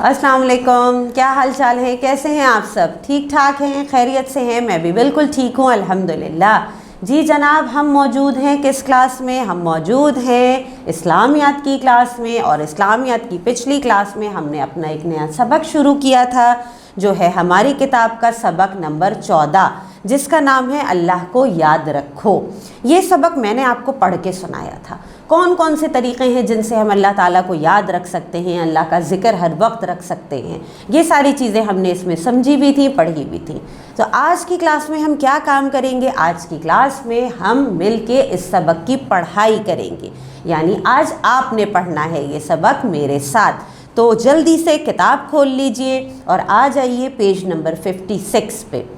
अस्सलाम वालेकुम, क्या हाल चाल है, कैसे हैं आप सब? ठीक ठाक हैं, खैरियत से हैं? मैं भी बिल्कुल ठीक हूँ अल्हम्दुलिल्लाह। जी जनाब, हम मौजूद हैं किस क्लास में? हम मौजूद हैं इस्लामियात की क्लास में। और इस्लामियात की पिछली क्लास में हमने अपना एक नया सबक शुरू किया था, जो है हमारी किताब का सबक नंबर 14, जिसका नाम है अल्लाह को याद रखो। ये सबक मैंने आपको पढ़ के सुनाया था। कौन कौन से तरीक़े हैं जिनसे हम अल्लाह ताला को याद रख सकते हैं, अल्लाह का ज़िक्र हर वक्त रख सकते हैं, ये सारी चीज़ें हमने इसमें समझी भी थी, पढ़ी भी थी। तो आज की क्लास में हम क्या काम करेंगे? आज की क्लास में हम मिल के इस सबक की पढ़ाई करेंगे, यानी आज आपने पढ़ना है ये सबक मेरे साथ। तो जल्दी से किताब खोल लीजिए और आ जाइए पेज नंबर 56 पे।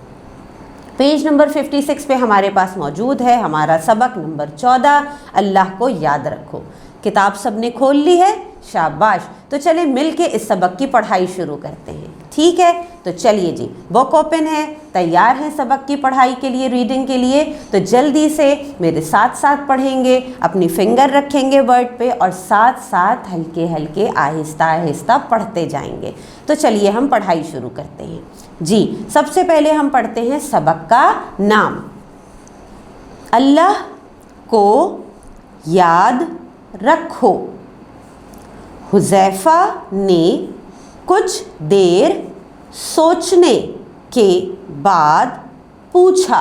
पेज नंबर 56 पे हमारे पास मौजूद है हमारा सबक नंबर 14, अल्लाह को याद रखो। किताब सबने खोल ली है? शाबाश। तो चलिए मिलके इस सबक की पढ़ाई शुरू करते हैं, ठीक है? तो चलिए जी, बुक ओपन है, तैयार है सबक की पढ़ाई के लिए, रीडिंग के लिए। तो जल्दी से मेरे साथ साथ पढ़ेंगे, अपनी फिंगर रखेंगे वर्ड पे और साथ साथ हल्के हल्के आहिस्ता आहिस्ता पढ़ते जाएंगे। तो चलिए हम पढ़ाई शुरू करते हैं जी। सबसे पहले हम पढ़ते हैं सबक का नाम, अल्लाह को याद रखो। हुज़ैफ़ा ने कुछ देर सोचने के बाद पूछा,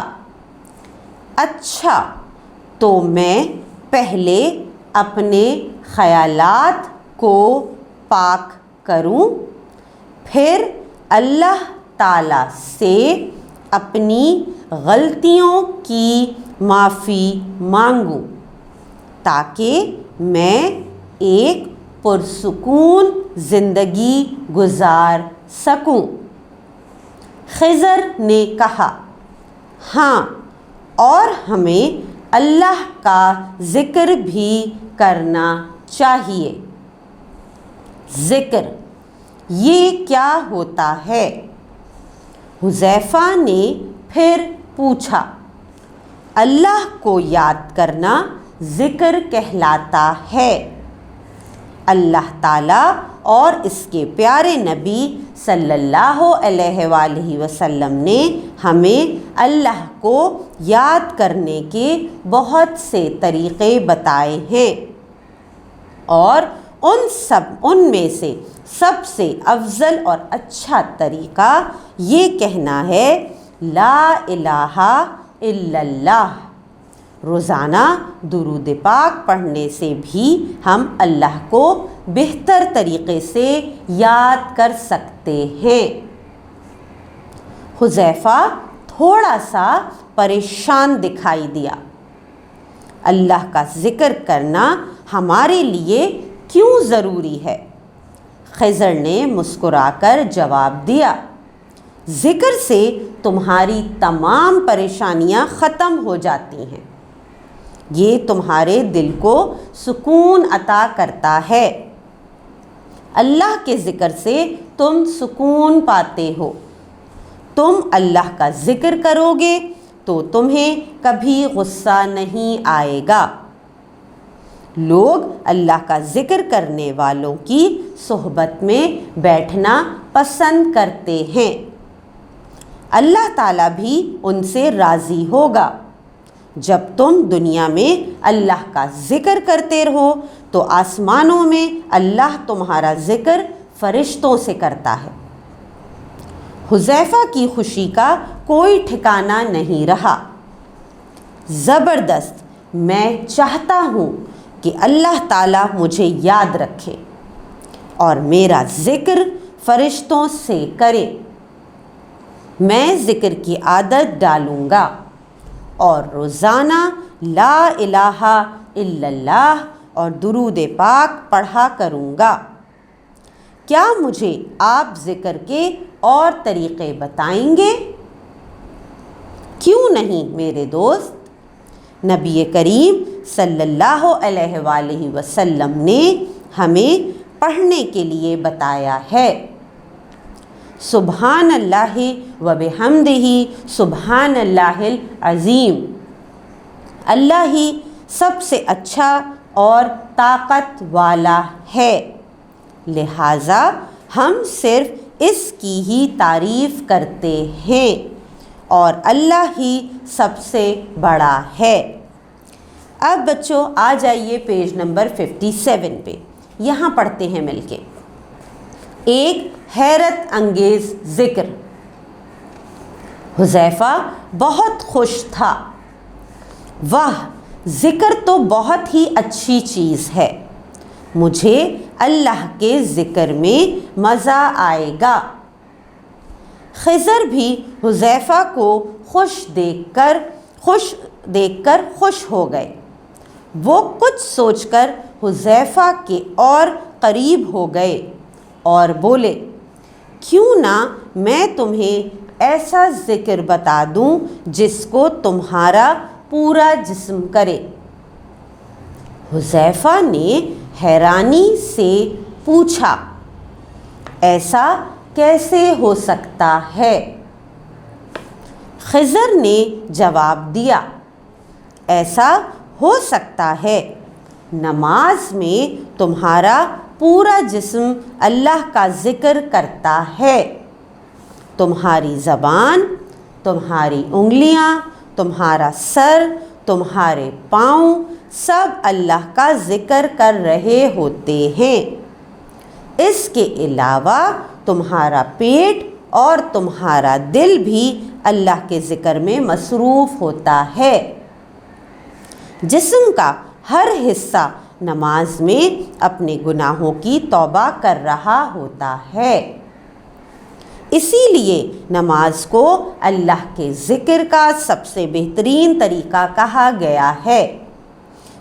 अच्छा तो मैं पहले अपने ख़यालात को पाक करूं, फिर अल्लाह ताला से अपनी गलतियों की माफ़ी मांगूं, ताकि मैं एक पुरसुकून ज़िंदगी गुजार सकूं। खिज़र ने कहा, हाँ, और हमें अल्लाह का ज़िक्र भी करना चाहिए। ज़िक्र, ये क्या होता है? हुज़ैफ़ा ने फिर पूछा, अल्लाह को याद करना ज़िक्र कहलाता है। अल्लाह ताला और इसके प्यारे नबी सल्लल्लाहु अलैहि वसल्लम ने हमें अल्लाह को याद करने के बहुत से तरीक़े बताए हैं, और उनमें से सबसे अफजल और अच्छा तरीक़ा ये कहना है, ला इलाहा इल्लल्लाह। रोज़ाना दुरूद पाक पढ़ने से भी हम अल्लाह को बेहतर तरीक़े से याद कर सकते हैं। हुज़ैफ़ा थोड़ा सा परेशान दिखाई दिया। अल्लाह का ज़िक्र करना हमारे लिए क्यों ज़रूरी है? खिज़र ने मुस्कुराकर जवाब दिया, ज़िक्र से तुम्हारी तमाम परेशानियां ख़त्म हो जाती हैं। ये तुम्हारे दिल को सुकून अता करता है। अल्लाह के ज़िक्र से तुम सुकून पाते हो। तुम अल्लाह का ज़िक्र करोगे तो तुम्हें कभी गुस्सा नहीं आएगा। लोग अल्लाह का ज़िक्र करने वालों की सोहबत में बैठना पसंद करते हैं। अल्लाह ताला भी उनसे राज़ी होगा। जब तुम दुनिया में अल्लाह का ज़िक्र करते रहो तो आसमानों में अल्लाह तुम्हारा ज़िक्र फ़रिश्तों से करता है। हुज़ैफ़ा की खुशी का कोई ठिकाना नहीं रहा। ज़बरदस्त, मैं चाहता हूँ कि अल्लाह ताला मुझे याद रखे और मेरा ज़िक्र फ़रिश्तों से करे। मैं ज़िक्र की आदत डालूँगा और रोज़ाना ला इलाहा इल्लल्लाह और दुरूद पाक पढ़ा करूँगा। क्या मुझे आप ज़िक्र के और तरीक़े बताएंगे? क्यों नहीं मेरे दोस्त। नबी करीम सल्लल्लाहु अलैहि वसल्लम ने हमें पढ़ने के लिए बताया है। सुबहान अल्लाहि व बिहम्दिही सुबहान अल्लाहिल अज़ीम। अल्लाह ही सबसे अच्छा और ताकत वाला है, लिहाजा ہم صرف اس کی ہی تعریف کرتے ہیں اور اللہ ہی سب سے بڑا ہے۔ اب بچوں آ جائیے پیج نمبر 57 پہ، یہاں پڑھتے ہیں مل کے۔ ایک حیرت انگیز ذکر۔ حذیفہ بہت خوش تھا۔ واہ، ذکر تو بہت ہی اچھی چیز ہے، مجھے اللہ کے ذکر میں مزہ آئے گا۔ خضر بھی حذیفہ کو خوش دیکھ کر خوش ہو گئے۔ وہ کچھ سوچ کر حذیفہ کے اور قریب ہو گئے اور بولے، کیوں نہ میں تمہیں ایسا ذکر بتا دوں جس کو تمہارا پورا جسم کرے۔ حذیفہ نے حیرانی سے پوچھا، ایسا کیسے ہو سکتا ہے؟ خضر نے جواب دیا، ایسا ہو سکتا ہے، نماز میں تمہارا پورا جسم اللہ کا ذکر کرتا ہے، تمہاری زبان، تمہاری انگلیاں، تمہارا سر، تمہارے پاؤں سب اللہ کا ذکر کر رہے ہوتے ہیں۔ اس کے علاوہ تمہارا پیٹ اور تمہارا دل بھی اللہ کے ذکر میں مصروف ہوتا ہے۔ جسم کا ہر حصہ نماز میں اپنے گناہوں کی توبہ کر رہا ہوتا ہے۔ اسی لیے نماز کو اللہ کے ذکر کا سب سے بہترین طریقہ کہا گیا ہے،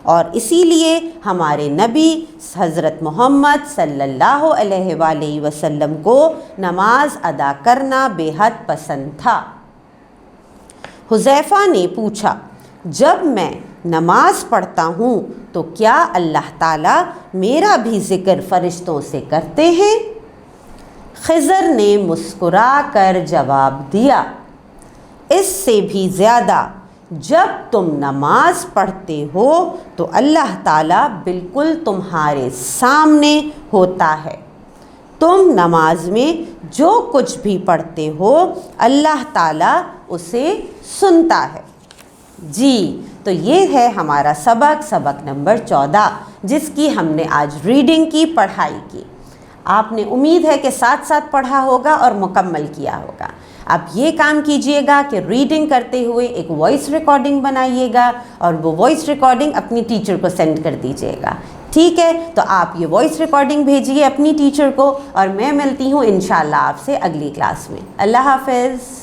اور اسی لیے ہمارے نبی حضرت محمد صلی اللہ علیہ وآلہ وسلم کو نماز ادا کرنا بے حد پسند تھا۔ حذیفہ نے پوچھا، جب میں نماز پڑھتا ہوں تو کیا اللہ تعالیٰ میرا بھی ذکر فرشتوں سے کرتے ہیں؟ خضر نے مسکرا کر جواب دیا، اس سے بھی زیادہ، جب تم نماز پڑھتے ہو تو اللہ تعالیٰ بالکل تمہارے سامنے ہوتا ہے، تم نماز میں جو کچھ بھی پڑھتے ہو اللہ تعالیٰ اسے سنتا ہے۔ جی تو یہ ہے ہمارا سبق نمبر 14 جس کی ہم نے آج ریڈنگ کی، پڑھائی کی۔ آپ نے امید ہے کہ ساتھ ساتھ پڑھا ہوگا اور مکمل کیا ہوگا۔ اب یہ کام کیجئے گا کہ ریڈنگ کرتے ہوئے ایک وائس ریکارڈنگ بنائیے گا اور وہ وائس ریکارڈنگ اپنی ٹیچر کو سینڈ کر دیجئے گا، ٹھیک ہے؟ تو آپ یہ وائس ریکارڈنگ بھیجیے اپنی ٹیچر کو، اور میں ملتی ہوں انشاءاللہ آپ سے اگلی کلاس میں۔ اللہ حافظ۔